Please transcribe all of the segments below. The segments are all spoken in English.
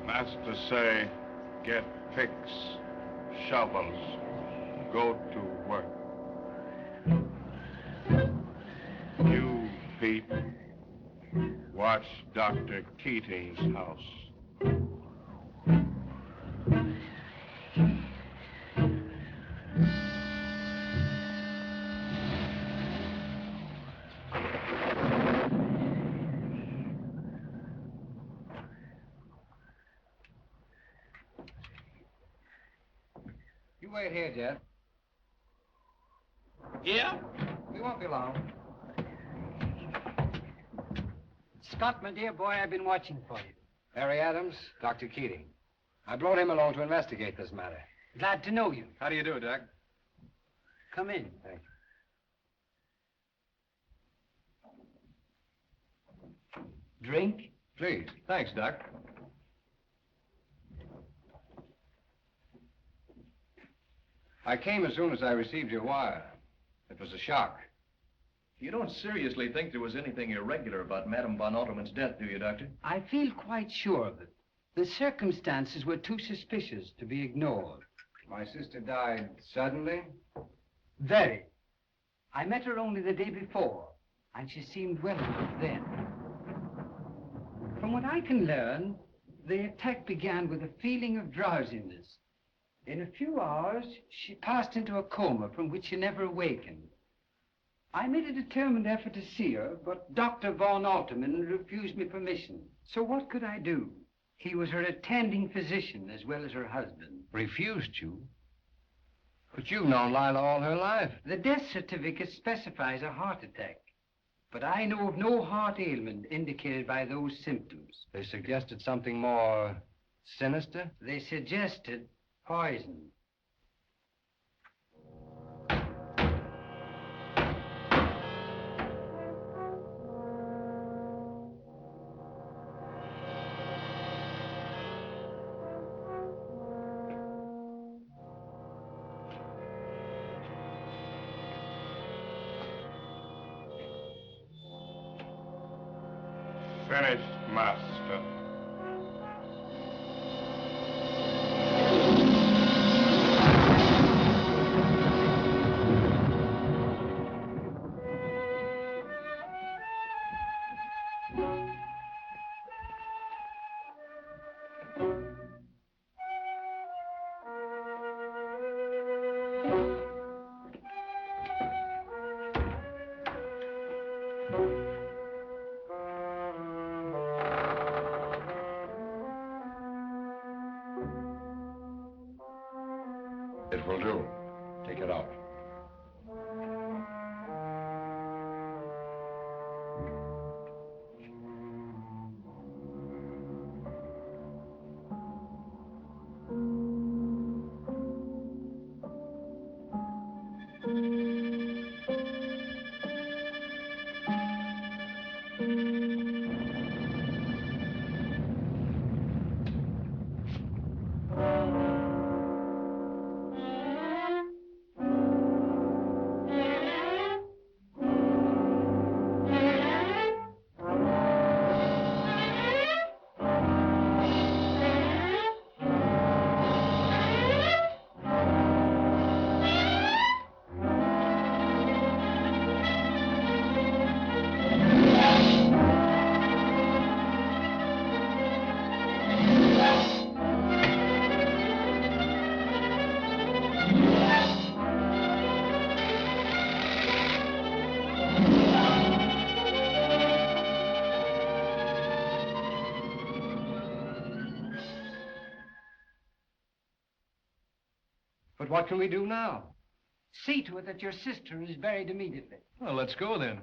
Masters say, get picks, shovels, go to work. You, Pete, watch Dr. Keating's house. You wait here, Jet. Yeah? We won't be long. Scott, my dear boy, I've been watching for you. Harry Adams, Dr. Keating. I brought him along to investigate this matter. Glad to know you. How do you do, Doc? Come in. Thank you. Drink? Please. Thanks, Doc. I came as soon as I received your wire. It was a shock. You don't seriously think there was anything irregular about Madame von Alterman's death, do you, Doctor? I feel quite sure of it. The circumstances were too suspicious to be ignored. My sister died suddenly? Very. I met her only the day before, and she seemed well enough then. From what I can learn, the attack began with a feeling of drowsiness. In a few hours, she passed into a coma from which she never awakened. I made a determined effort to see her, but Dr. von Alterman refused me permission. So what could I do? He was her attending physician as well as her husband. Refused you? But you've known Lila all her life. The death certificate specifies a heart attack, but I know of no heart ailment indicated by those symptoms. They suggested something more sinister? They suggested poison. Finished, master. It will do. Take it out. But what can we do now? See to it that your sister is buried immediately. Well, let's go then.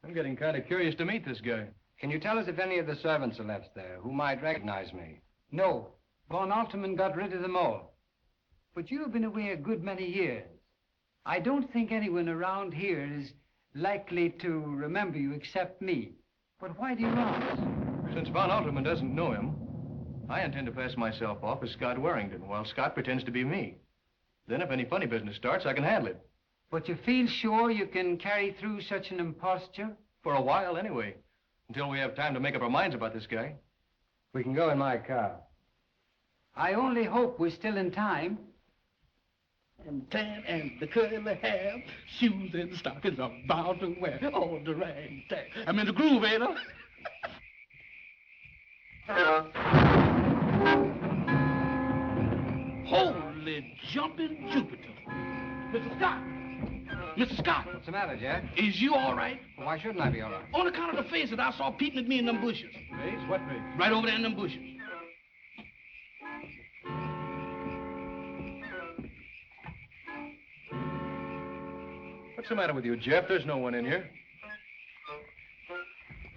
I'm getting kind of curious to meet this guy. Can you tell us if any of the servants are left there who might recognize me? No, von Alterman got rid of them all. But you have been away a good many years. I don't think anyone around here is likely to remember you except me. But why do you ask? Since von Alterman doesn't know him, I intend to pass myself off as Scott Warrington while Scott pretends to be me. Then if any funny business starts, I can handle it. But you feel sure you can carry through such an imposture? For a while, anyway. Until we have time to make up our minds about this guy. We can go in my car. I only hope we're still in time. And tan and the curly hair, shoes and stockings are bound to wear all the ragtag. I'm in the groove, ain't I? Holy jumping Jupiter. Mr. Scott! Mr. Scott! What's the matter, Jack? Is you all right? Well, why shouldn't I be all right? On account of the face that I saw peeping at me in them bushes. Face? What face? Right over there in them bushes. What's the matter with you, Jeff? There's no one in here.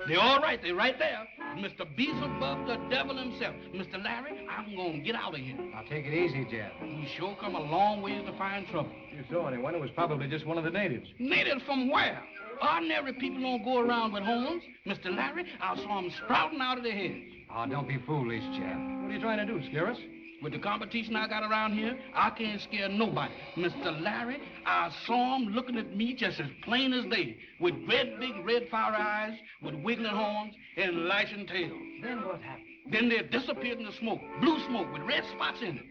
They're all right. They're right there. Mr. Beelzebub, the devil himself. Mr. Larry, I'm going to get out of here. Now, take it easy, Jeff. You sure come a long ways to find trouble. If you saw anyone, it was probably just one of the natives. Natives from where? Ordinary people don't go around with horns. Mr. Larry, I saw them sprouting out of their heads. Oh, don't be foolish, Jeff. What are you trying to do, scare us? With the competition I got around here, I can't scare nobody. Mr. Larry, I saw him looking at me just as plain as day, with big red fire eyes, with wiggling horns and lashing tails. Then what happened? Then they disappeared in the smoke, blue smoke with red spots in it.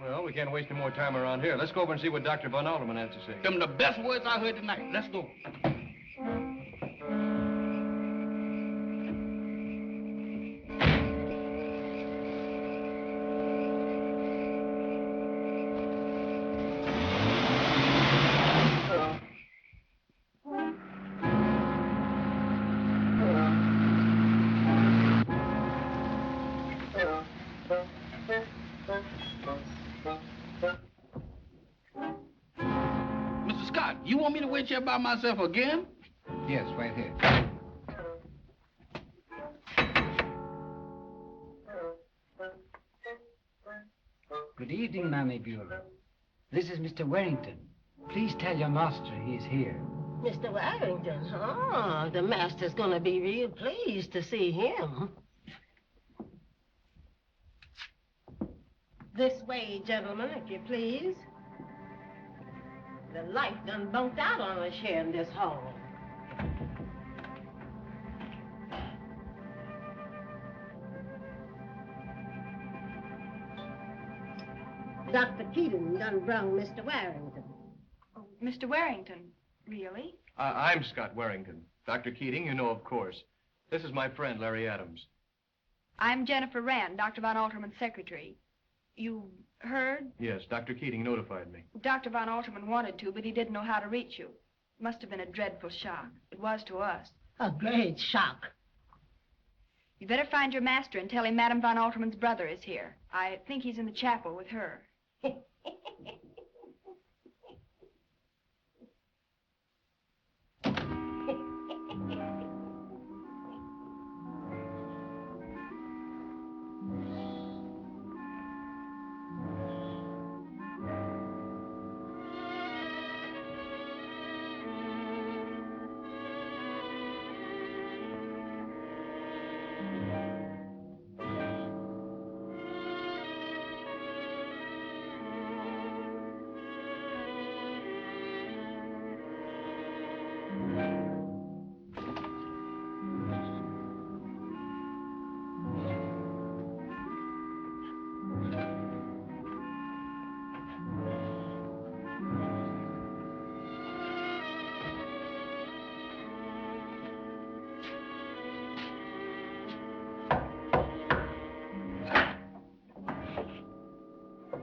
Well, we can't waste any more time around here. Let's go over and see what Dr. Von Alderman has to say. Them the best words I heard tonight. Let's go. Mr. Scott, you want me to wait here by myself again? Yes, right here. Good evening, Mammy Bueller. This is Mr. Warrington. Please tell your master he is here. Mr. Warrington, oh, the master's gonna be real pleased to see him. This way, gentlemen, if you please. The light done bunked out on us here in this hall. Dr. Keating done brung Mr. Warrington. Oh, Mr. Warrington, really? I'm Scott Warrington. Dr. Keating, you know, of course. This is my friend, Larry Adams. I'm Jennifer Rand, Dr. Von Alterman's secretary. You heard? Yes, Dr. Keating notified me. Dr. Von Alterman wanted to, but he didn't know how to reach you. It must have been a dreadful shock. It was to us. A great shock. You better find your master and tell him Madame Von Alterman's brother is here. I think he's in the chapel with her.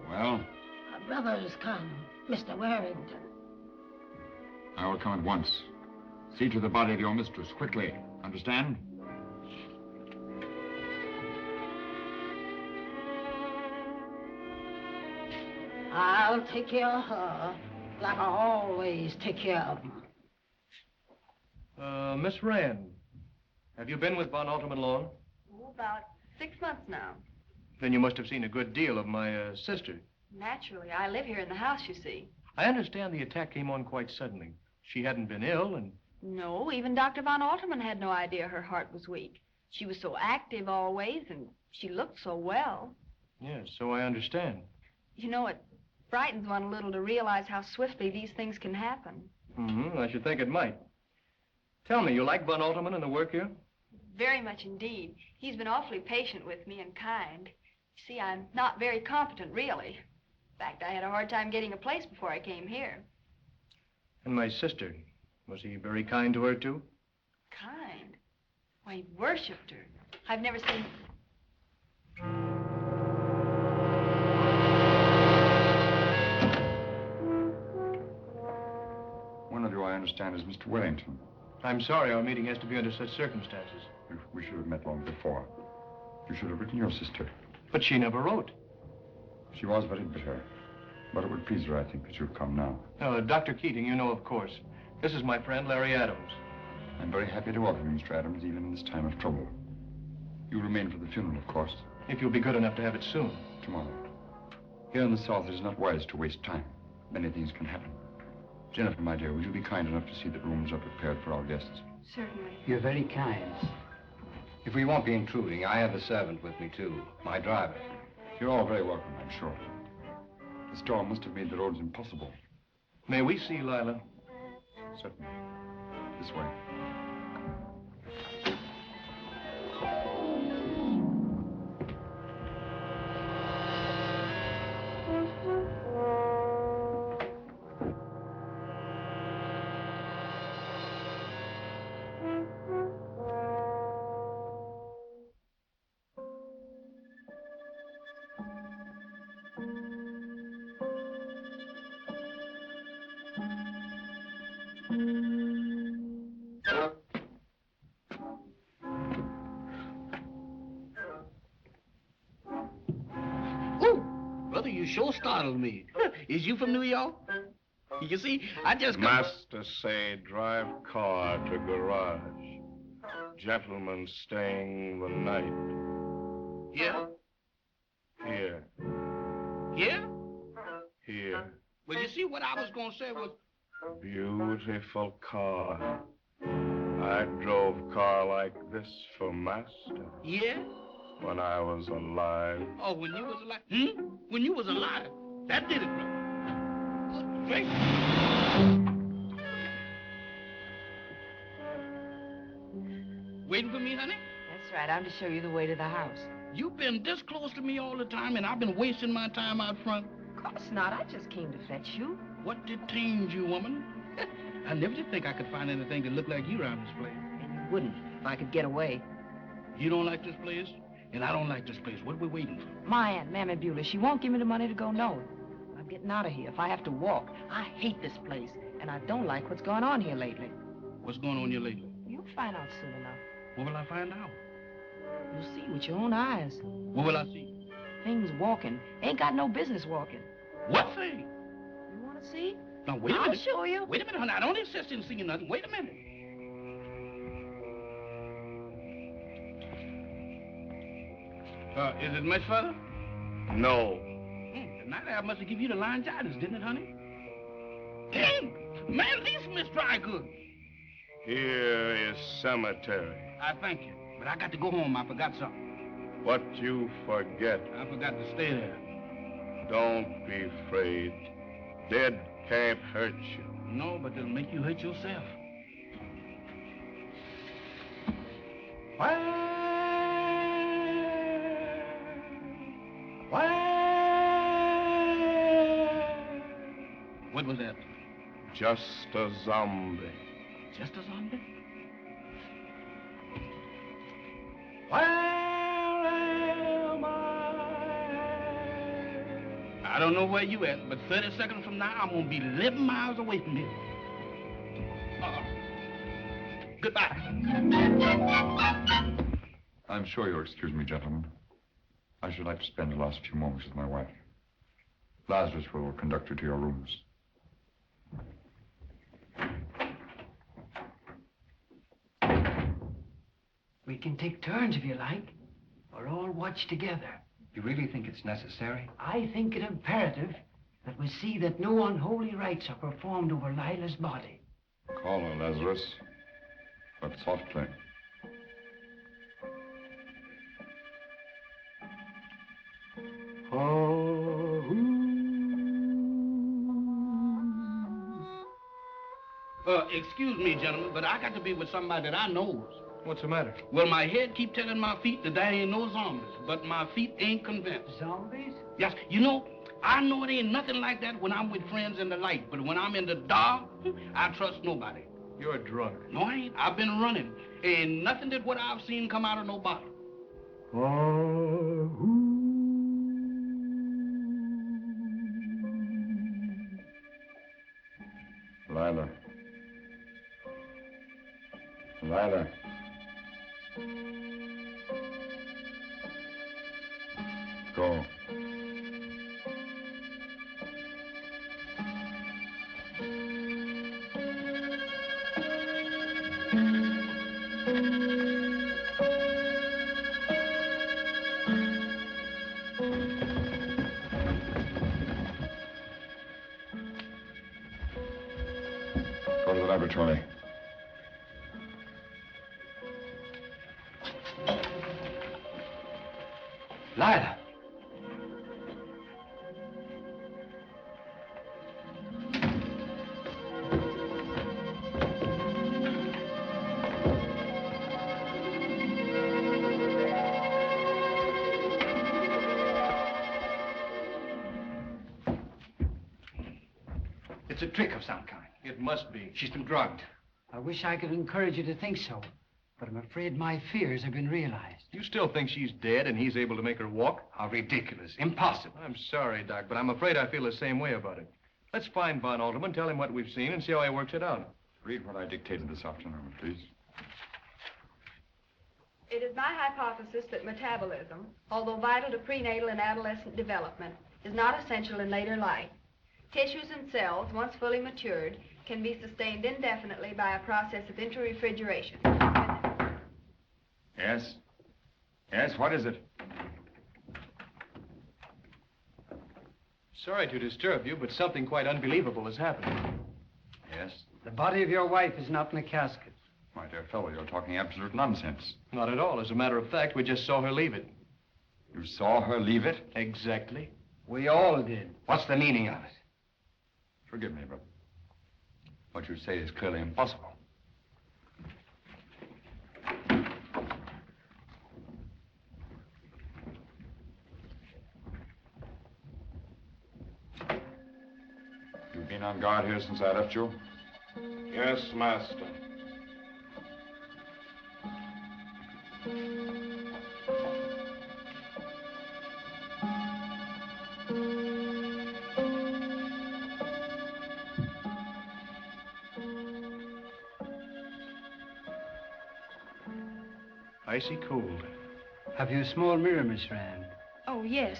Well, Our brother has come, Mr. Warrington. I will come at once. See to the body of your mistress, quickly. Understand? I'll take care of her like I always take care of them. Miss Rand, have you been with Von Alterman long? Oh, about 6 months now. Then you must have seen a good deal of my sister. Naturally, I live here in the house, you see. I understand the attack came on quite suddenly. She hadn't been ill, and... No, even Dr. Von Alterman had no idea her heart was weak. She was so active always, and she looked so well. Yes, so I understand. You know, it frightens one a little to realize how swiftly these things can happen. Mm-hmm, I should think it might. Tell me, you like Von Alterman and the work here? Very much indeed. He's been awfully patient with me and kind. You see, I'm not very competent, really. In fact, I had a hard time getting a place before I came here. And my sister, was he very kind to her, too? Kind? Why, he worshipped her. I've never seen... One of you, I understand, is Mr. Wellington. I'm sorry our meeting has to be under such circumstances. We should have met long before. You should have written your sister. But she never wrote. She was very bitter. But it would please her, I think, that you've come now. Dr. Keating, you know, of course. This is my friend, Larry Adams. I'm very happy to welcome you, Mr. Adams, even in this time of trouble. You'll remain for the funeral, of course. If you'll be good enough to have it soon. Tomorrow. Here in the South, it is not wise to waste time. Many things can happen. Jennifer, my dear, will you be kind enough to see that rooms are prepared for our guests? Certainly. You're very kind. If we won't be intruding, I have a servant with me, too. My driver. You're all very welcome, I'm sure. The storm must have made the roads impossible. May we see Lila? Certainly. This way. Brother, you sure startled me. Is you from New York? You see, I just come... Master say drive car to garage. Gentleman staying the night. Yeah? Here. Yeah? Here. Well, you see, what I was going to say was... Beautiful car. I drove car like this for master Yeah? when I was alive. Oh, when you was alive? When you was alive? That did it, brother. Great. Waiting for me, honey? That's right. I'm to show you the way to the house. You've been this close to me all the time, and I've been wasting my time out front. Of course not. I just came to fetch you. What detained you, woman? I never did think I could find anything that looked like you around this place. And you wouldn't if I could get away. You don't like this place, and I don't like this place. What are we waiting for? My Aunt, Mammy Beulah, she won't give me the money to go nowhere. I'm getting out of here if I have to walk. I hate this place, and I don't like what's going on here lately. What's going on here lately? You'll find out soon enough. What will I find out? You'll see with your own eyes. What will I see? Things walking. Ain't got no business walking. What thing? You want to see? Now, wait a I'll minute. show you. Wait a minute, honey. I don't insist in seeing nothing. Wait a minute. Is it much further? No. The night I must have given you the laryngitis, didn't it, honey? Damn! Man, these Miss Dry Goods. Here is cemetery. I thank you, but I got to go home. I forgot something. What you forget. I forgot to stay there. Don't be afraid. Dead can't hurt you. No, but it'll make you hurt yourself. What was that? Just a zombie. Just a zombie? Where am I don't know where you at, but 30 seconds from now, I'm gonna be 11 miles away from here. Goodbye. I'm sure you'll excuse me, gentlemen. I should like to spend the last few moments with my wife. Lazarus will conduct you to your rooms. We can take turns if you like, or all watch together. You really think it's necessary? I think it imperative that we see that no unholy rites are performed over Lila's body. Call her, Lazarus, but softly. Excuse me, gentlemen, but I got to be with somebody that I knows. What's the matter? Well, my head keep telling my feet that there ain't no zombies, but my feet ain't convinced. Zombies? Yes, you know, I know it ain't nothing like that when I'm with friends in the light, but when I'm in the dark, I trust nobody. You're drunk. No, I ain't. I've been running. Ain't nothing that what I've seen come out of no bottle. Lila. Lila. Go. Go to the laboratory. Lila! It's a trick of some kind. It must be. She's been drugged. I wish I could encourage you to think so, but I'm afraid my fears have been realized. You still think she's dead and he's able to make her walk? How ridiculous. Impossible. I'm sorry, Doc, but I'm afraid I feel the same way about it. Let's find Von Alterman, tell him what we've seen, and see how he works it out. Read what I dictated this afternoon, please. It is my hypothesis that metabolism, although vital to prenatal and adolescent development, is not essential in later life. Tissues and cells, once fully matured, can be sustained indefinitely by a process of intrarefrigeration. Yes? Yes, what is it? Sorry to disturb you, but something quite unbelievable has happened. Yes? The body of your wife is not in a casket. My dear fellow, you're talking absolute nonsense. Not at all. As a matter of fact, we just saw her leave it. You saw her leave it? Exactly. We all did. What's the meaning of it? Forgive me, but what you say is clearly impossible. You've been on guard here since I left you? Yes, master. Icy cold. Have you a small mirror, Miss Rand? Oh, yes.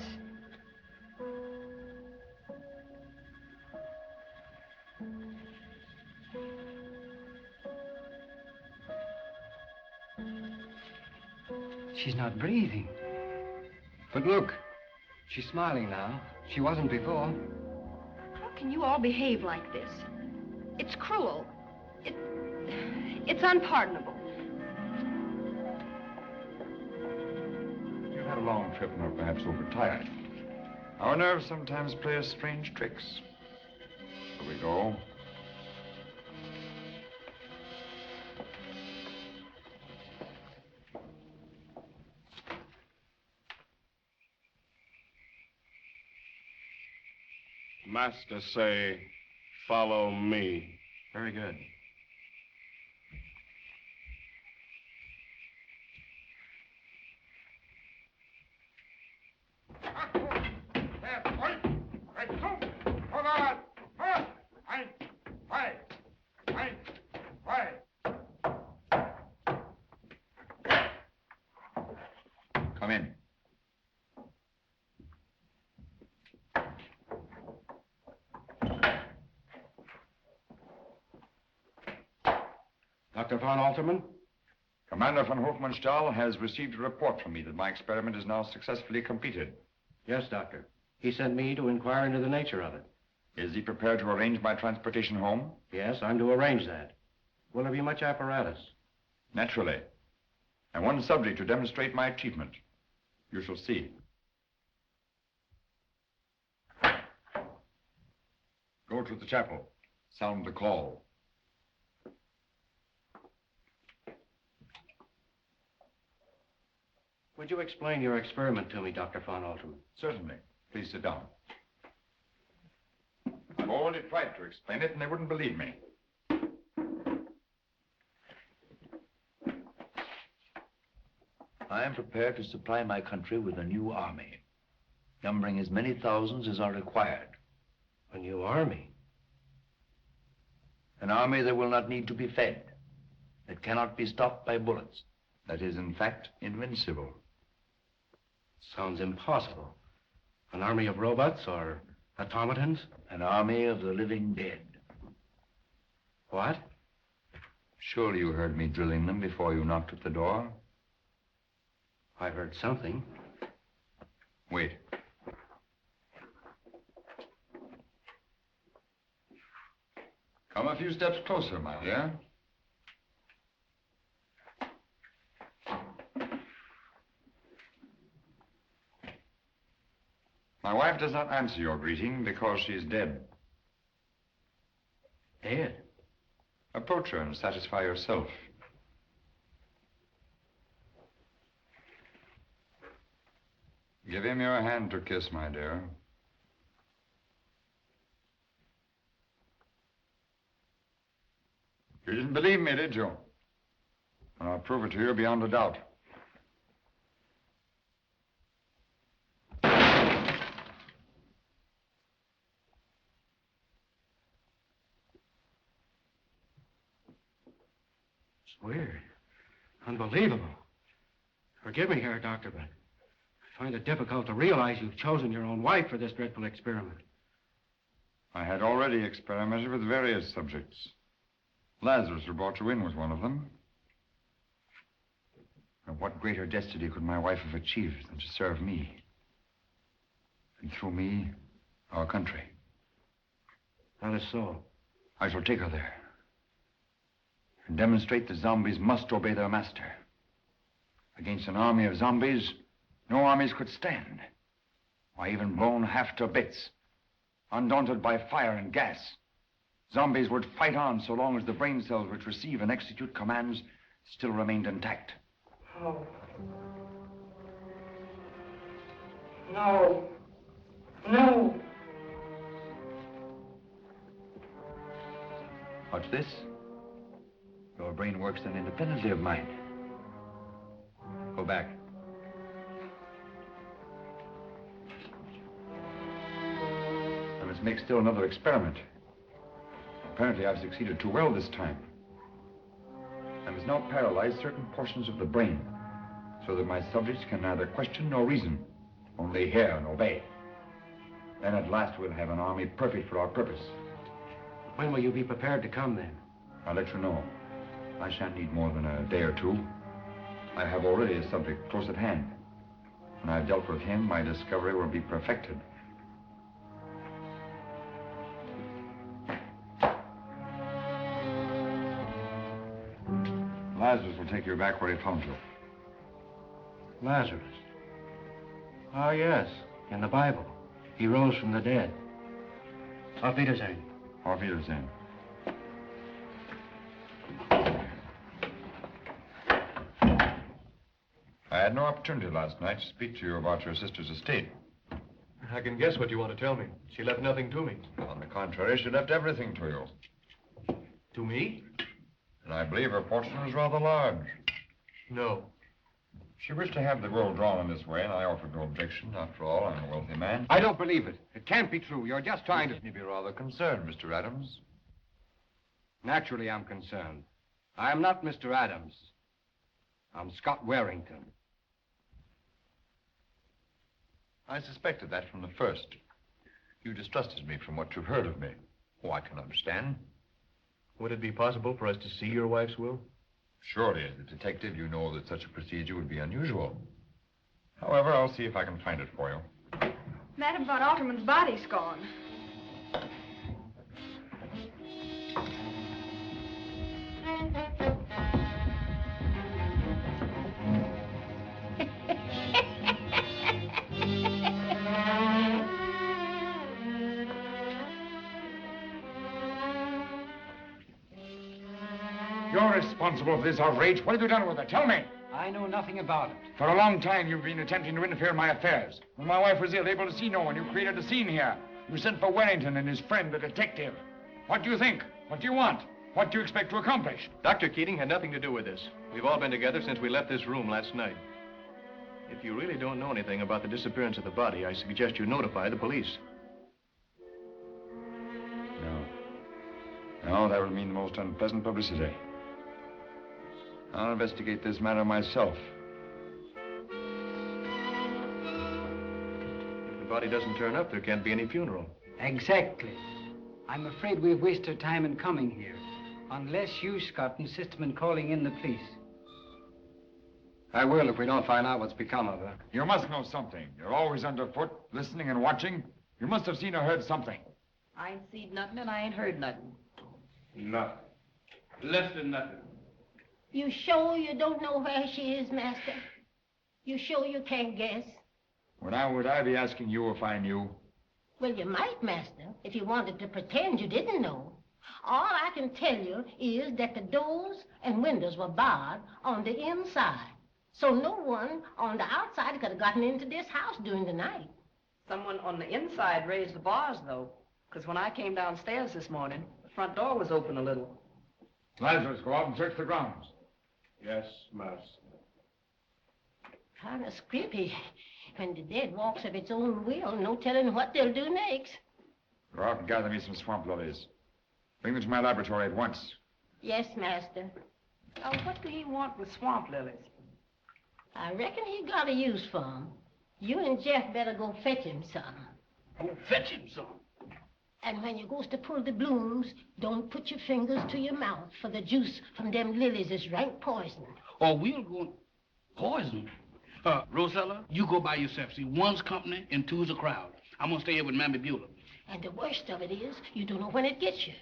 She's not breathing. But look, she's smiling now. She wasn't before. How can you all behave like this? It's cruel. It's unpardonable. You've had a long trip and are perhaps overtired. Our nerves sometimes play us strange tricks. Here we go. Master say, follow me. Very good. Come in. Dr. von Alterman? Commander von Hofmannsthal has received a report from me that my experiment is now successfully completed. Yes, Doctor. He sent me to inquire into the nature of it. Is he prepared to arrange my transportation home? Yes, I'm to arrange that. Will there be much apparatus? Naturally. And one subject to demonstrate my achievement. You shall see. Go to the chapel. Sound the call. Would you explain your experiment to me, Dr. von Alterman? Certainly. Please sit down. I've already tried to explain it, and they wouldn't believe me. I am prepared to supply my country with a new army, numbering as many thousands as are required. A new army? An army that will not need to be fed, that cannot be stopped by bullets, that is, in fact, invincible. Sounds impossible. An army of robots or automatons? An army of the living dead. What? Surely you heard me drilling them before you knocked at the door? I heard something. Wait. Come a few steps closer, my dear. My wife does not answer your greeting because she's dead. Dead? Approach her and satisfy yourself. Give him your hand to kiss, my dear. You didn't believe me, did you? Well, I'll prove it to you beyond a doubt. It's weird. Unbelievable. Forgive me, Herr Doctor, but I find it difficult to realize you've chosen your own wife for this dreadful experiment. I had already experimented with various subjects. Lazarus, who brought you in, was one of them. And what greater destiny could my wife have achieved than to serve me? And through me, our country. That is so. I shall take her there. And demonstrate that zombies must obey their master. Against an army of zombies, no armies could stand. Why, even blown half to bits, undaunted by fire and gas, zombies would fight on so long as the brain cells which receive and execute commands still remained intact. No. No. No. What's this? Your brain works then independently of mine. Go back. I must make still another experiment. Apparently, I've succeeded too well this time. I must now paralyze certain portions of the brain so that my subjects can neither question nor reason, only hear and obey. Then at last we'll have an army perfect for our purpose. When will you be prepared to come, then? I'll let you know. I shan't need more than a day or two. I have already a subject close at hand. When I've dealt with him, my discovery will be perfected. Lazarus will take you back where he found you. Lazarus. Oh, yes, in the Bible. He rose from the dead. Auf Wiedersehen. Auf Wiedersehen. I had no opportunity last night to speak to you about your sister's estate. I can guess what you want to tell me. She left nothing to me. On the contrary, she left everything to you. To me? And I believe her fortune was rather large. No. She wished to have the will drawn in this way, and I offered no objection. After all, I'm a wealthy man. I don't believe it. It can't be true. You're just trying to... You'd be rather concerned, Mr. Adams. Naturally, I'm concerned. I am not Mr. Adams. I'm Scott Warrington. I suspected that from the first. You distrusted me from what you've heard of me. Oh, I can understand. Would it be possible for us to see your wife's will? Surely, as a detective, you know that such a procedure would be unusual. However, I'll see if I can find it for you. Madam von Alterman's body's gone. You're responsible for this outrage. What have you done with her? Tell me. I know nothing about it. For a long time, you've been attempting to interfere in my affairs. When my wife was ill, able to see no one, you created a scene here. You sent for Warrington and his friend, the detective. What do you think? What do you want? What do you expect to accomplish? Dr. Keating had nothing to do with this. We've all been together since we left this room last night. If you really don't know anything about the disappearance of the body, I suggest you notify the police. No, that would mean the most unpleasant publicity. I'll investigate this matter myself. If the body doesn't turn up, there can't be any funeral. Exactly. I'm afraid we've wasted time in coming here. Unless you, Scott, insist on calling in the police. I will if we don't find out what's become of her. You must know something. You're always underfoot, listening and watching. You must have seen or heard something. I ain't seen nothing and I ain't heard nothing. Nothing. Less than nothing. You sure you don't know where she is, Master? You sure you can't guess? Would I be asking you if I knew? Well, you might, Master, if you wanted to pretend you didn't know. All I can tell you is that the doors and windows were barred on the inside. So no one on the outside could have gotten into this house during the night. Someone on the inside raised the bars, though, because when I came downstairs this morning, the front door was open a little. Lazarus, go out and search the grounds. Yes, master. Kind of scrippy. When the dead walks of its own will, no telling what they'll do next. Go out and gather me some swamp lilies. Bring them to my laboratory at once. Yes, master. Oh, what do he want with swamp lilies? I reckon he got a use for 'em. You and Jeff better go fetch him some. Go fetch him some. And when you goes to pull the blooms, don't put your fingers to your mouth, for the juice from them lilies is rank poison. Or we'll go poison. Rosella, you go by yourself. See, one's company and two's a crowd. I'm gonna stay here with Mammy Beulah. And the worst of it is, you don't know when it gets you.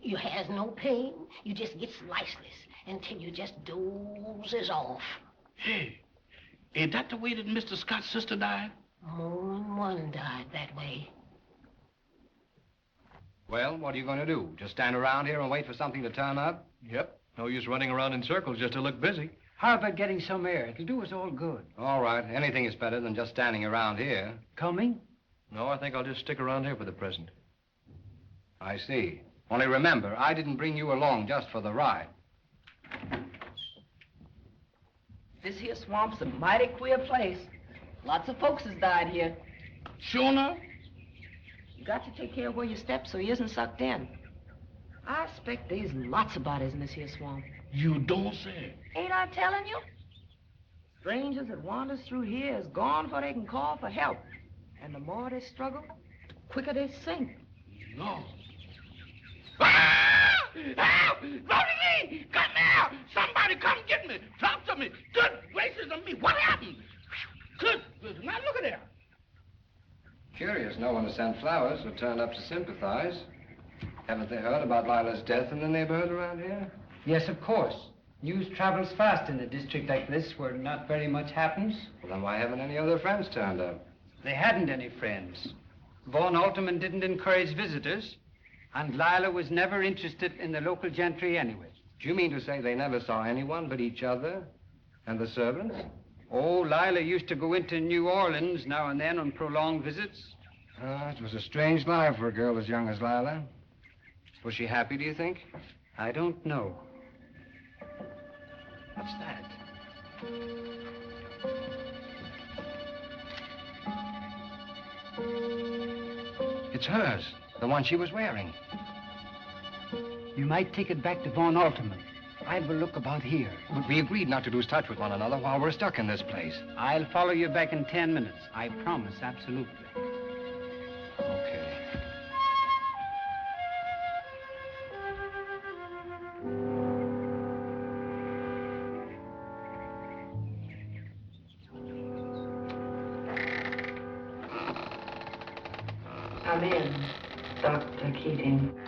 You has no pain. You just gets liceless until you just dozes off. Hey, ain't that the way that Mr. Scott's sister died? More than one died that way. Well, what are you going to do? Just stand around here and wait for something to turn up? Yep. No use running around in circles just to look busy. How about getting some air? It'll do us all good. All right. Anything is better than just standing around here. Coming? No, I think I'll just stick around here for the present. I see. Only remember, I didn't bring you along just for the ride. This here swamp's a mighty queer place. Lots of folks has died here. Sure enough? You got to take care of where you step so he isn't sucked in. I expect there's lots of bodies in this here swamp. You don't say. Ain't I telling you? Strangers that wanders through here is gone before they can call for help. And the more they struggle, the quicker they sink. No. Ah! Help! Rosie! Come here! Somebody come get me! Talk to me! Good gracious of me! What happened? Good. Now look at there. Curious, no one has sent flowers or turned up to sympathize. Haven't they heard about Lila's death in the neighborhood around here? Yes, of course. News travels fast in a district like this where not very much happens. Well, then why haven't any other friends turned up? They hadn't any friends. Vaughn Alterman didn't encourage visitors, and Lila was never interested in the local gentry anyway. Do you mean to say they never saw anyone but each other and the servants? Oh, Lila used to go into New Orleans now and then on prolonged visits. It was a strange life for a girl as young as Lila. Was she happy, do you think? I don't know. What's that? It's hers, the one she was wearing. You might take it back to Vaughn Alterman. I'll look about here. But we agreed not to lose touch with one another while we're stuck in this place. I'll follow you back in 10 minutes. I promise, absolutely. Okay. Come in, Dr. Keating.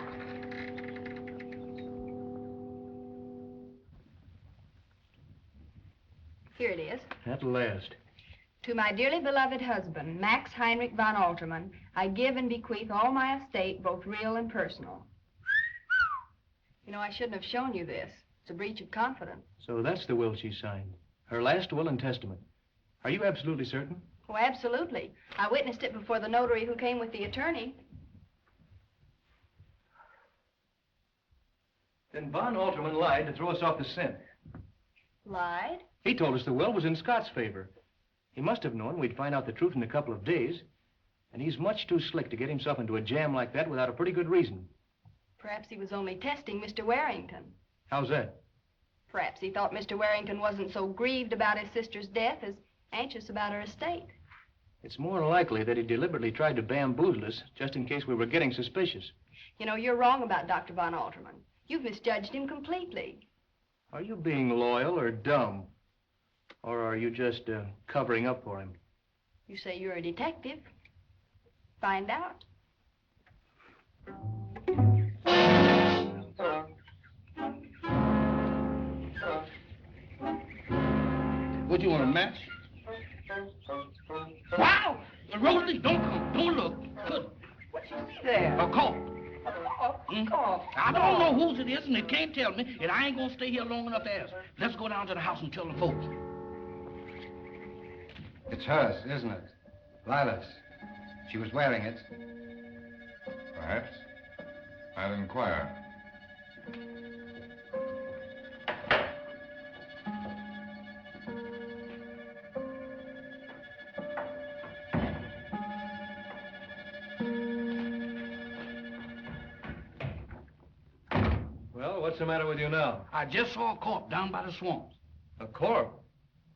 Here it is. At last. To my dearly beloved husband, Max Heinrich von Alterman, I give and bequeath all my estate, both real and personal. You know, I shouldn't have shown you this. It's a breach of confidence. So that's the will she signed. Her last will and testament. Are you absolutely certain? Oh, absolutely. I witnessed it before the notary who came with the attorney. Then Von Alterman lied to throw us off the scent. Lied? He told us the will was in Scott's favor. He must have known we'd find out the truth in a couple of days. And he's much too slick to get himself into a jam like that without a pretty good reason. Perhaps he was only testing Mr. Warrington. How's that? Perhaps he thought Mr. Warrington wasn't so grieved about his sister's death as anxious about her estate. It's more likely that he deliberately tried to bamboozle us just in case we were getting suspicious. You know, you're wrong about Dr. von Alterman. You've misjudged him completely. Are you being loyal or dumb? Or are you just covering up for him? You say you're a detective. Find out. What do you want, a match? Wow! Rosalie, don't come. Don't look. Good. What you see there? A call. Call. I don't know whose it is, and they can't tell me, and I ain't gonna stay here long enough to ask. Let's go down to the house and tell the folks. It's hers, isn't it? Lila's. She was wearing it. Perhaps. I'll inquire. what's the matter with you now? I just saw a corpse down by the swamps. A corpse?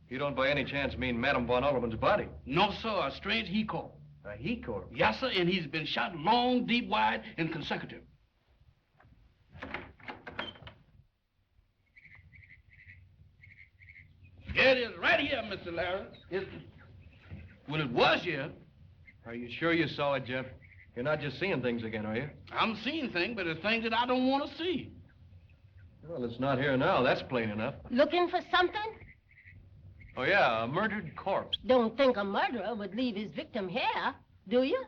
You don't by any chance mean Madame von Alderman's body? No, sir, a strange he-corpse. A he-corpse? Yes, sir, and he's been shot long, deep, wide, and consecutive. Here it is, right here, Mr. Larry. Well, it was here. Are you sure you saw it, Jeff? You're not just seeing things again, are you? I'm seeing things, but it's things that I don't want to see. Well, it's not here now. That's plain enough. Looking for something? Oh, yeah, a murdered corpse. Don't think a murderer would leave his victim here, do you?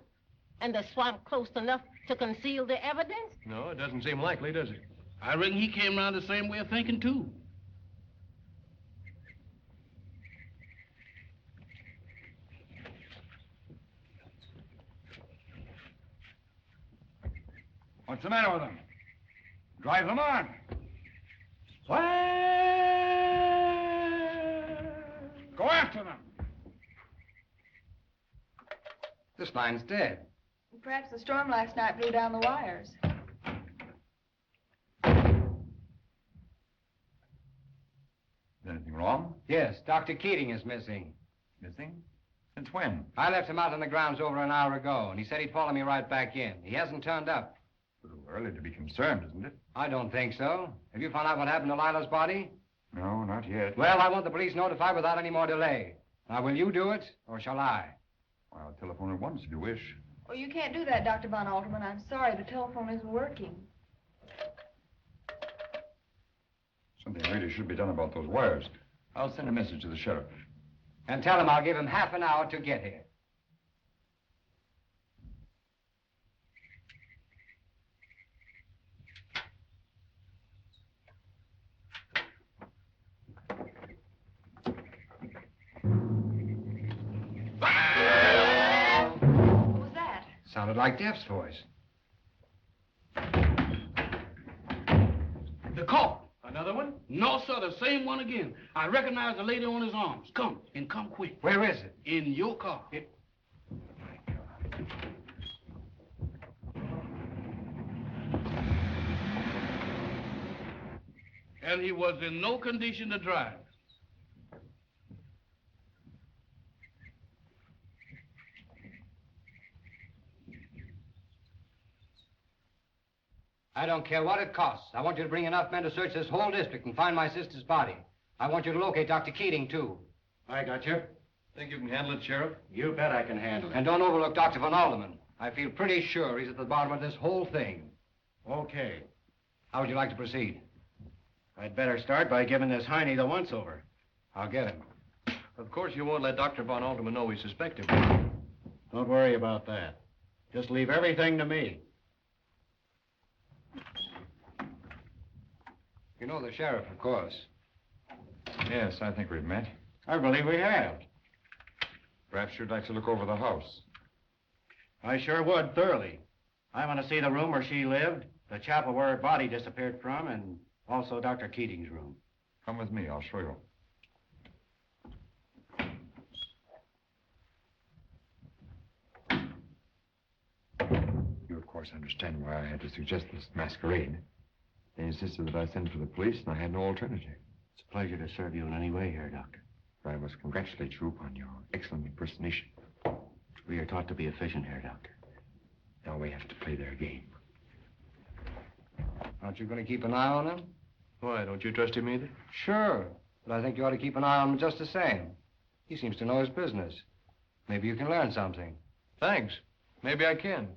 And the swamp close enough to conceal the evidence? No, it doesn't seem likely, does it? I reckon he came around the same way of thinking, too. What's the matter with them? Drive them on. Go after them. This line's dead. Perhaps the storm last night blew down the wires. Is anything wrong? Yes, Dr. Keating is missing. Missing? Since when? I left him out on the grounds over an hour ago, and he said he'd follow me right back in. He hasn't turned up. A little early to be concerned, isn't it? I don't think so. Have you found out what happened to Lila's body? No, not yet. Well, I want the police notified without any more delay. Now, will you do it, or shall I? Well, I'll telephone at once if you wish. Oh, you can't do that, Dr. Von Alterman. I'm sorry, the telephone isn't working. Something really should be done about those wires. I'll send a message to the sheriff. And tell him I'll give him half an hour to get here. What was that? Sounded like Def's voice. The corpse. Another one? No, sir, the same one again. I recognize the lady on his arms. Come, and come quick. Where is it? In your car. And he was in no condition to drive. I don't care what it costs. I want you to bring enough men to search this whole district and find my sister's body. I want you to locate Dr. Keating, too. I got you. Think you can handle it, Sheriff? You bet I can handle it. And don't overlook Dr. Von Alderman. I feel pretty sure he's at the bottom of this whole thing. Okay. How would you like to proceed? I'd better start by giving this Heine the once-over. I'll get him. Of course, you won't let Dr. Von Alderman know we suspect him. Don't worry about that. Just leave everything to me. You know the sheriff, of course. Yes, I think we've met. I believe we have. Perhaps you'd like to look over the house. I sure would, thoroughly. I want to see the room where she lived, the chapel where her body disappeared from, and also Dr. Keating's room. Come with me, I'll show you. You, of course, understand why I had to suggest this masquerade. They insisted that I send for the police, and I had no alternative. It's a pleasure to serve you in any way here, Doctor. I must congratulate you upon your excellent impersonation. We are taught to be efficient here, Doctor. Now we have to play their game. Aren't you going to keep an eye on him? Why, don't you trust him either? Sure. But I think you ought to keep an eye on him just the same. He seems to know his business. Maybe you can learn something. Thanks. Maybe I can.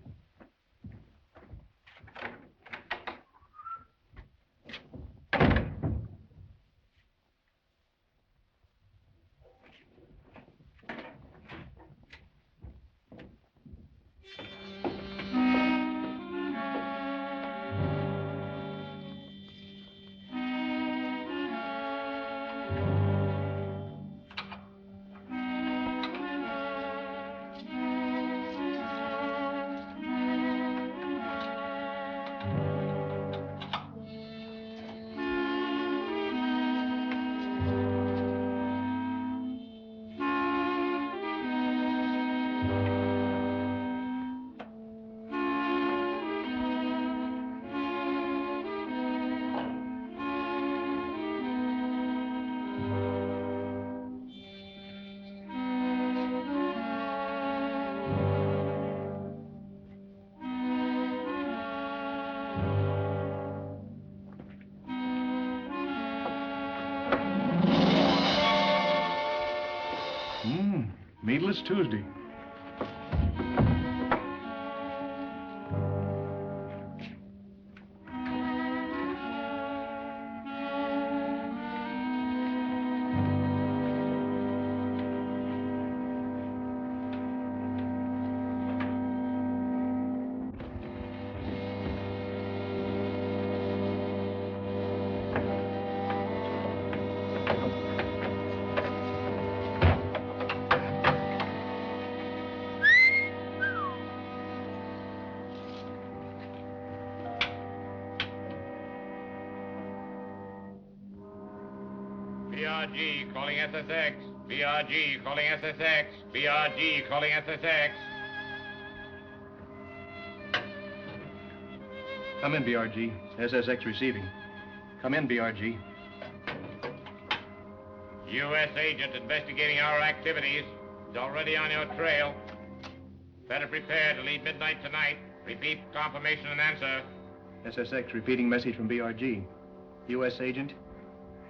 Meatless Tuesday. BRG calling SSX. BRG calling SSX. BRG calling SSX. Come in, BRG. SSX receiving. Come in, BRG. U.S. agent investigating our activities is already on your trail. Better prepare to leave midnight tonight. Repeat confirmation and answer. SSX repeating message from BRG. U.S. agent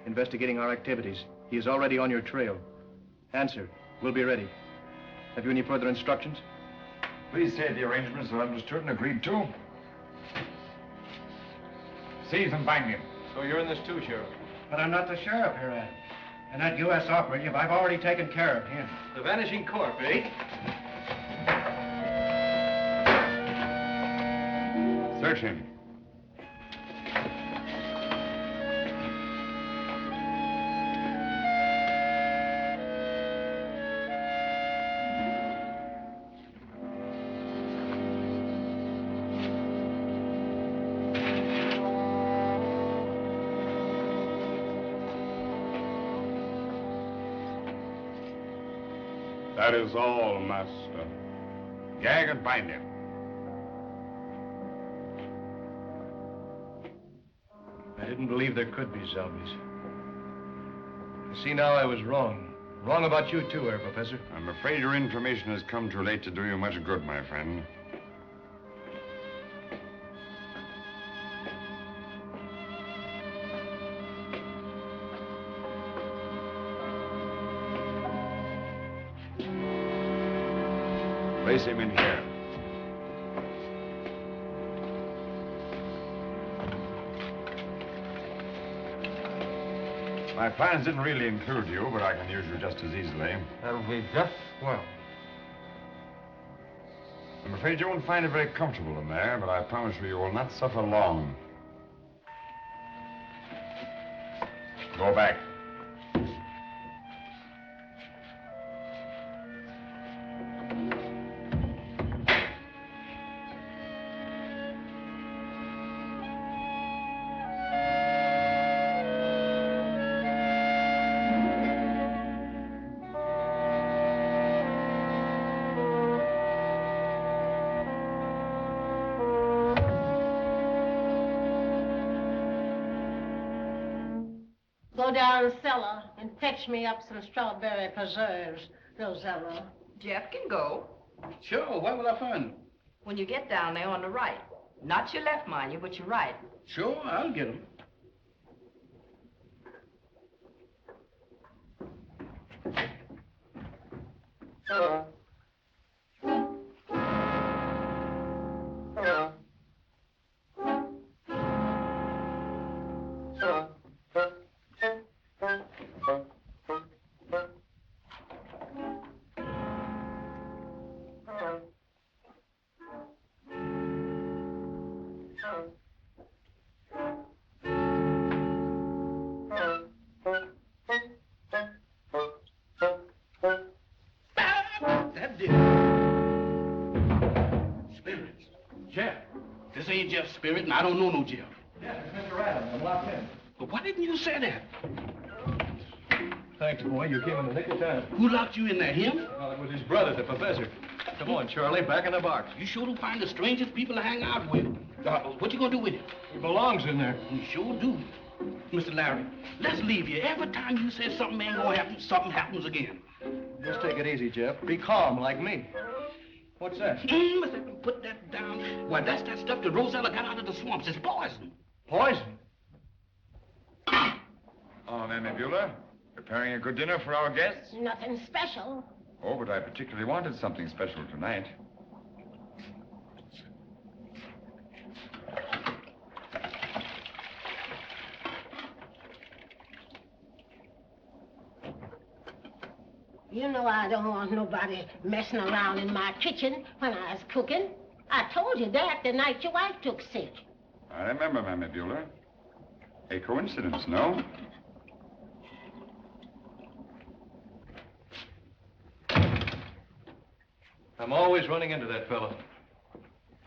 investigating our activities. He is already on your trail. Answer. We'll be ready. Have you any further instructions? Please say the arrangements are understood and agreed to. Seize and bind him. So you're in this too, Sheriff? But I'm not the sheriff here, Adam. And that U.S. operative, I've already taken care of him. The Vanishing Corp, eh? Search him. That is all, Master. Gag and bind him. I didn't believe there could be zombies. I see now I was wrong. Wrong about you too, Herr Professor. I'm afraid your information has come too late to do you much good, my friend. Place him in here. My plans didn't really include you, but I can use you just as easily. That'll be just well. I'm afraid you won't find it very comfortable in there, but I promise you will not suffer long. Go back. Go down cellar and fetch me up some strawberry preserves, Rosella. Jeff can go. Sure, where will I find them? When you get down there on the right. Not your left, mind you, but your right. Sure, I'll get them. That did it. Spirits. Jeff. This ain't Jeff's spirit, and I don't know no Jeff. Yeah, it's Mr. Adams. I'm locked in. But why didn't you say that? Thanks, boy. You came in the nick of time. Who locked you in there, him? Well, it was his brother, the professor. Come on, Charlie, back in the box. You sure do find the strangest people to hang out with. What you gonna do with him? He belongs in there. You sure do. Mr. Larry, let's leave here. Every time you say something ain't gonna happen, something happens again. Just take it easy, Jeff. Be calm, like me. What's that? Put that down. Why, that's that stuff that Rosella got out of the swamps. It's poison. Poison? Oh, Mammy Beulah, preparing a good dinner for our guests? Nothing special. Oh, but I particularly wanted something special tonight. You know I don't want nobody messing around in my kitchen when I was cooking. I told you that the night your wife took sick. I remember, Mammy Bueller. A coincidence, no? I'm always running into that fellow.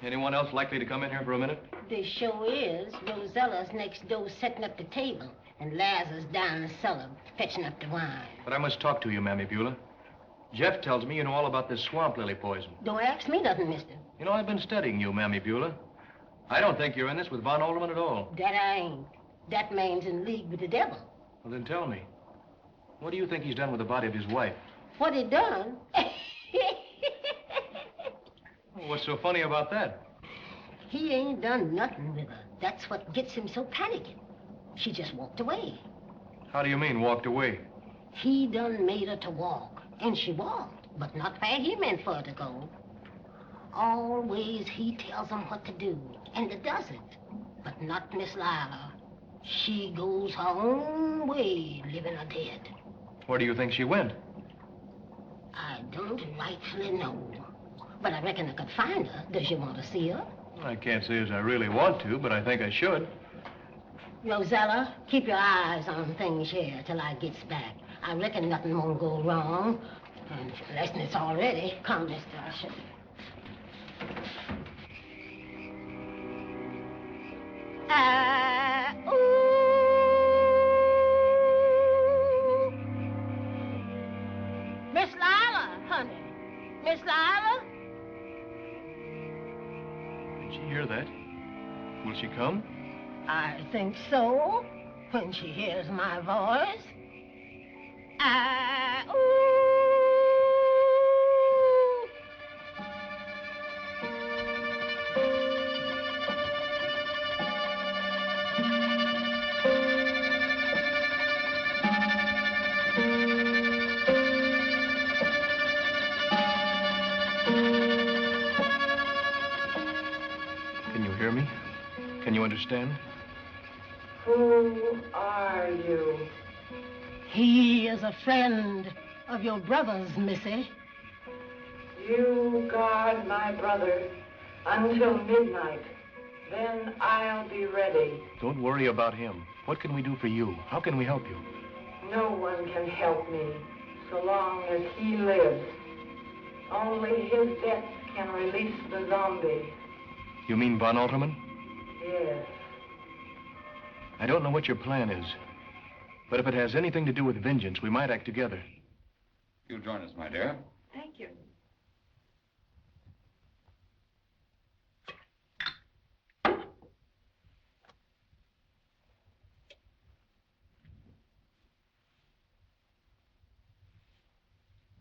Anyone else likely to come in here for a minute? The show is Rosella's next door setting up the table, and Lazarus down the cellar fetching up the wine. But I must talk to you, Mammy Bueller. Jeff tells me you know all about this swamp lily poison. Don't ask me nothing, mister. You know, I've been studying you, Mammy Bueller. I don't think you're in this with Von Alderman at all. That I ain't. That man's in league with the devil. Well, then tell me. What do you think he's done with the body of his wife? What he done? What's so funny about that? He ain't done nothing with her. That's what gets him so panicking. She just walked away. How do you mean, walked away? He done made her to walk, and she walked, but not where he meant for her to go. Always he tells them what to do, and it doesn't. But not Miss Lila. She goes her own way, living or dead. Where do you think she went? I don't rightfully know. But I reckon I could find her. Does you want to see her? I can't say as I really want to, but I think I should. Rosella, keep your eyes on things here till I gets back. I reckon nothing won't go wrong. And unless it's already. Come, Mr. Usher. Ooh. Miss Lila, honey. Miss Lila? Did she hear that? Will she come? I think so, when she hears my voice. Ooh. Can you hear me? Can you understand? Who are you? He is a friend of your brother's, Missy. You guard my brother until midnight. Then I'll be ready. Don't worry about him. What can we do for you? How can we help you? No one can help me so long as he lives. Only his death can release the zombie. You mean Von Alterman? Yes. I don't know what your plan is, but if it has anything to do with vengeance, we might act together. You'll join us, my dear. Thank you.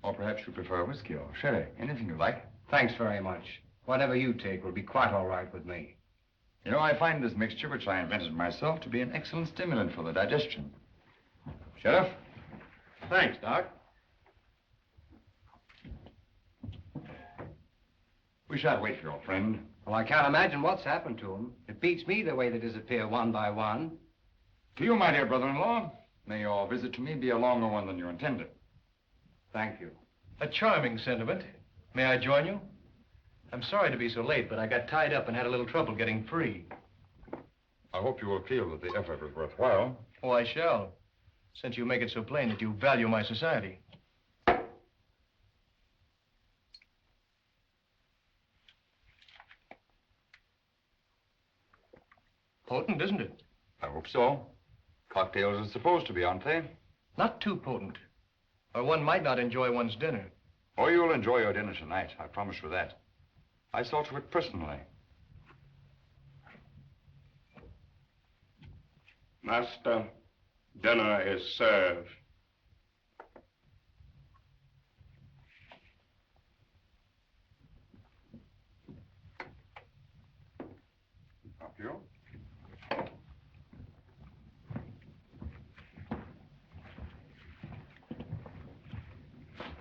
Or perhaps you prefer whiskey or sherry. Anything you like. Thanks very much. Whatever you take will be quite all right with me. You know, I find this mixture, which I invented myself, to be an excellent stimulant for the digestion. Sheriff? Thanks, Doc. We shan't wait for your friend. Well, I can't imagine what's happened to him. It beats me the way they disappear one by one. To you, my dear brother-in-law, may your visit to me be a longer one than you intended. Thank you. A charming sentiment. May I join you? I'm sorry to be so late, but I got tied up and had a little trouble getting free. I hope you will feel that the effort was worthwhile. Oh, I shall, since you make it so plain that you value my society. Potent, isn't it? I hope so. Cocktails are supposed to be, aren't they? Not too potent, or one might not enjoy one's dinner. Oh, you'll enjoy your dinner tonight, I promise you that. I saw to it personally. Master, dinner is served. Up you.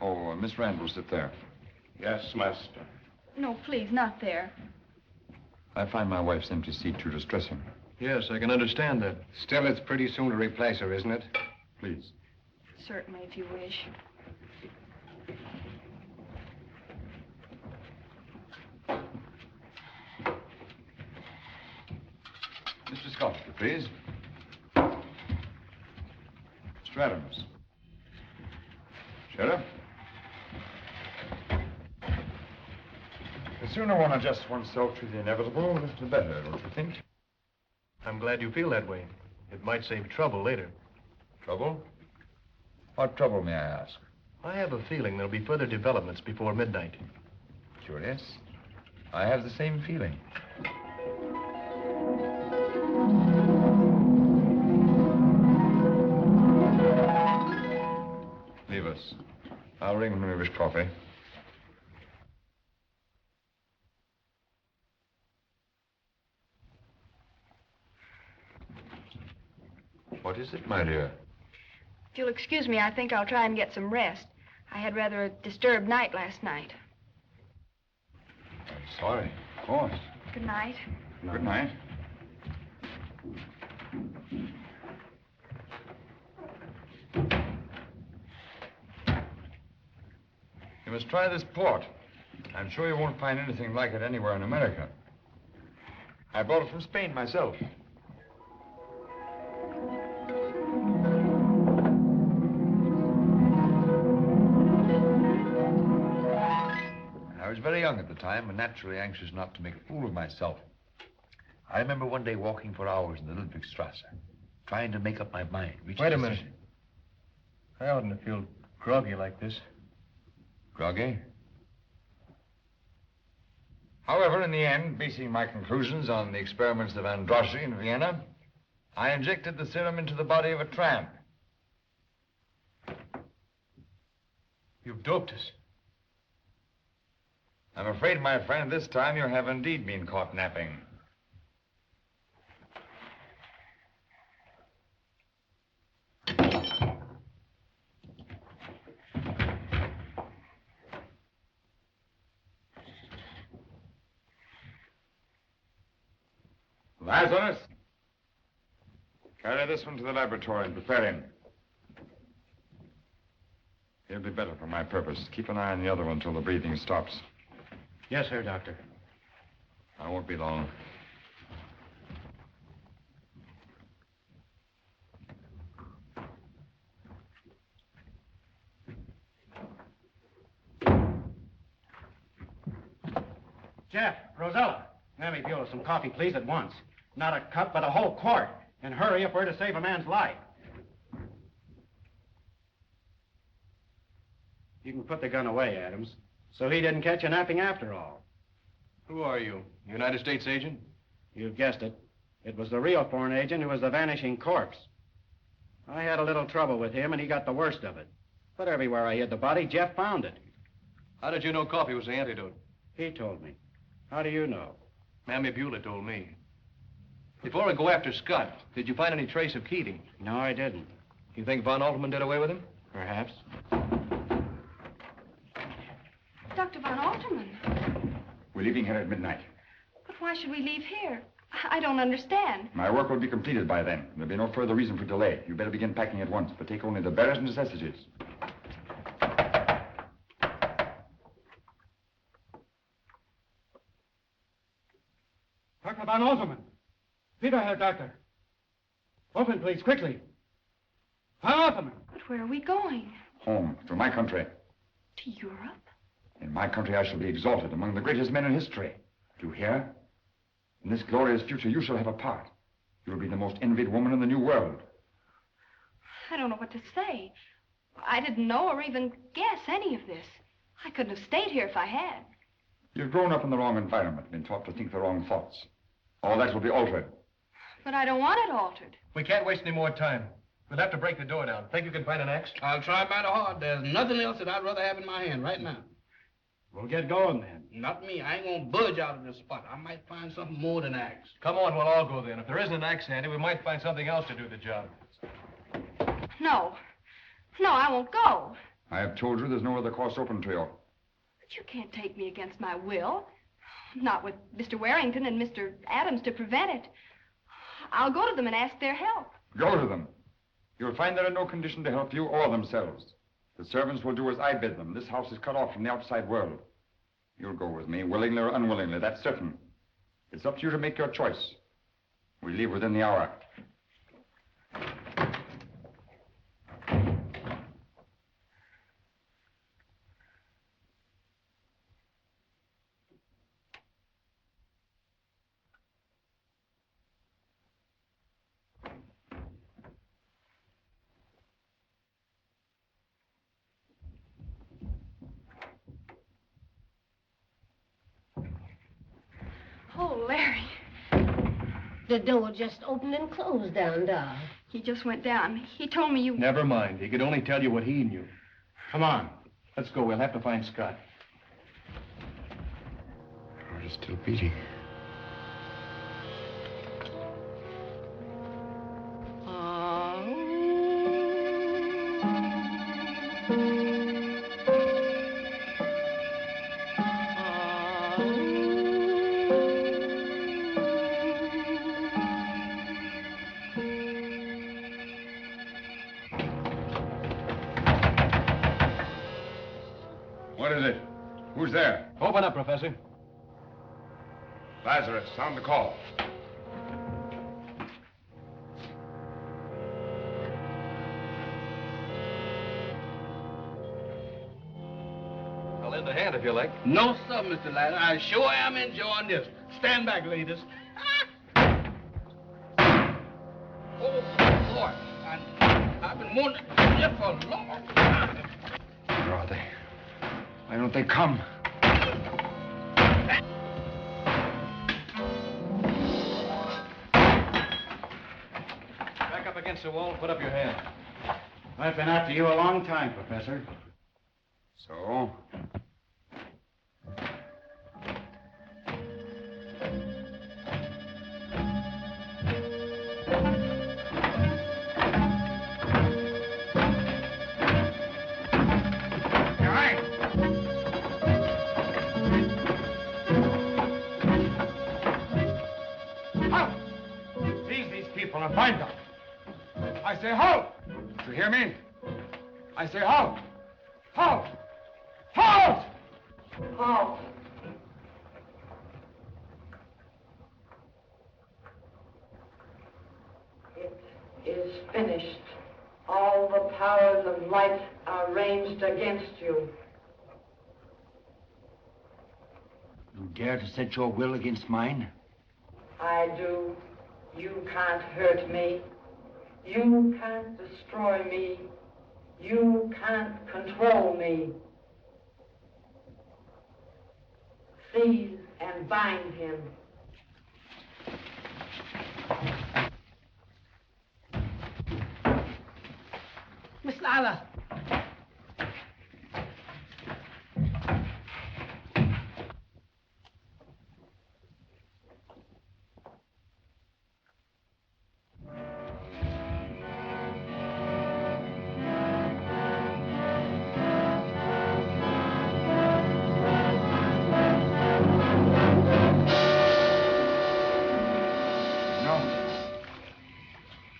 Oh, Miss Rand will sit there. Yes, master. No, please, not there. I find my wife's empty seat too distressing. Yes, I can understand that. Still, it's pretty soon to replace her, isn't it? Please. Certainly, if you wish. Mr. Scott, if you please. Mr. Adams. Sheriff. The sooner one adjusts oneself to the inevitable, the better, don't you think? I'm glad you feel that way. It might save trouble later. Trouble? What trouble, may I ask? I have a feeling there'll be further developments before midnight. Curious. I have the same feeling. Leave us. I'll ring when we wish coffee. What is it, my dear? If you'll excuse me, I think I'll try and get some rest. I had rather a disturbed night last night. I'm sorry. Of course. Good night. Good night. You must try this port. I'm sure you won't find anything like it anywhere in America. I brought it from Spain myself. I was very young at the time and naturally anxious not to make a fool of myself. I remember one day walking for hours in the Ludwigstrasse, trying to make up my mind. Wait a minute. I oughtn't to feel groggy like this. Groggy? However, in the end, basing my conclusions on the experiments of Androssi in Vienna, I injected the serum into the body of a tramp. You've doped us. I'm afraid, my friend, this time you have indeed been caught napping. Lazarus, carry this one to the laboratory and prepare him. He'll be better for my purpose. Keep an eye on the other one until the breathing stops. Yes, sir, Doctor. I won't be long. Jeff, Rosella, Mammy Beulah, some coffee, please, at once. Not a cup, but a whole quart. And hurry if we're to save a man's life. You can put the gun away, Adams. So he didn't catch you napping after all. Who are you? United States agent? You've guessed it. It was the real foreign agent who was the vanishing corpse. I had a little trouble with him, and he got the worst of it. But everywhere I hid the body, Jeff found it. How did you know coffee was the antidote? He told me. How do you know? Mammy Beulah told me. Before I go after Scott, did you find any trace of Keating? No, I didn't. You think Von Altman did away with him? Perhaps. Dr. Von Alterman. We're leaving here at midnight. But why should we leave here? I don't understand. My work will be completed by then. There'll be no further reason for delay. You better begin packing at once, but take only the barest necessities. Dr. Von Alterman. Peter, Herr Doctor. Open, please, quickly. Von Alterman. But where are we going? Home, to my country. To Europe? In my country, I shall be exalted among the greatest men in history. Do you hear? In this glorious future, you shall have a part. You will be the most envied woman in the new world. I don't know what to say. I didn't know or even guess any of this. I couldn't have stayed here if I had. You've grown up in the wrong environment, been taught to think the wrong thoughts. All that will be altered. But I don't want it altered. We can't waste any more time. We'll have to break the door down. Think you can find an axe? I'll try mighty hard. There's nothing else that I'd rather have in my hand right now. We'll get going then. Not me. I ain't gonna budge out of this spot. I might find something more than axe. Come on, we'll all go then. If there isn't an axe handy, we might find something else to do the job. No. No, I won't go. I have told you there's no other course open to you. But you can't take me against my will. Not with Mr. Warrington and Mr. Adams to prevent it. I'll go to them and ask their help. Go to them. You'll find they're in no condition to help you or themselves. The servants will do as I bid them. This house is cut off from the outside world. You'll go with me, willingly or unwillingly, that's certain. It's up to you to make your choice. We leave within the hour. Oh, Larry. The door just opened and closed down, Doll. He just went down. He told me you... Never mind. He could only tell you what he knew. Come on. Let's go. We'll have to find Scott. Heart is still beating. What is it? Who's there? Open up, Professor. Lazarus, sound the call. I'll lend a hand if you like. No, sir, Mr. Larry. I sure am enjoying this. Stand back, ladies. Oh, boy. I've been wanting to do this for a long time. Where are they? Why don't they come? Back up against the wall and put up your hand. I've been after you a long time, Professor. So? And find them. I say halt! You hear me? I say halt! Halt! Halt! Halt. It is finished. All the powers of light are ranged against you. You dare to set your will against mine? I do. You can't hurt me. You can't destroy me. You can't control me. Seize and bind him. Miss Lila.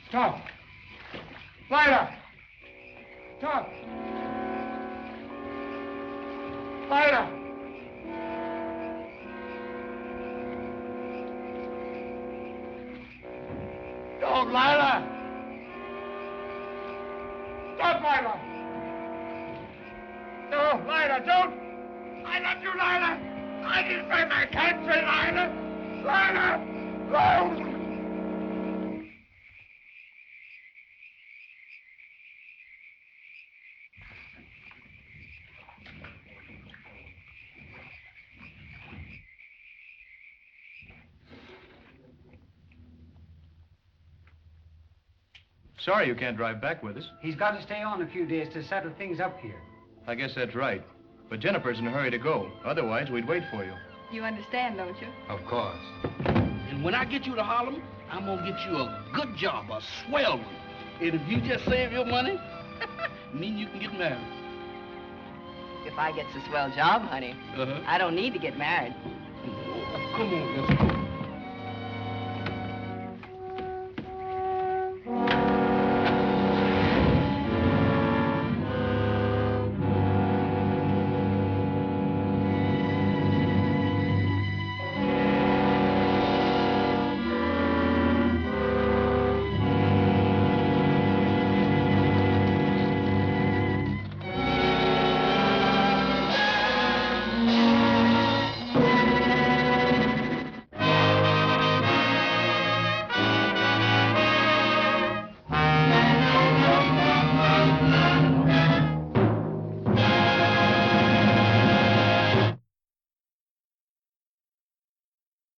Stop! Lila! Stop! Lila! Don't, Lila! Stop, Lila! No, Lila, don't! I love you, Lila! I defend my country, Lila! Lila! No! Sorry you can't drive back with us. He's got to stay on a few days to settle things up here. I guess that's right. But Jennifer's in a hurry to go. Otherwise, we'd wait for you. You understand, don't you? Of course. And when I get you to Harlem, I'm gonna get you a good job, a swell one. And if you just save your money, me and you can get married. If I gets a swell job, honey, I don't need to get married. Come on, let's go.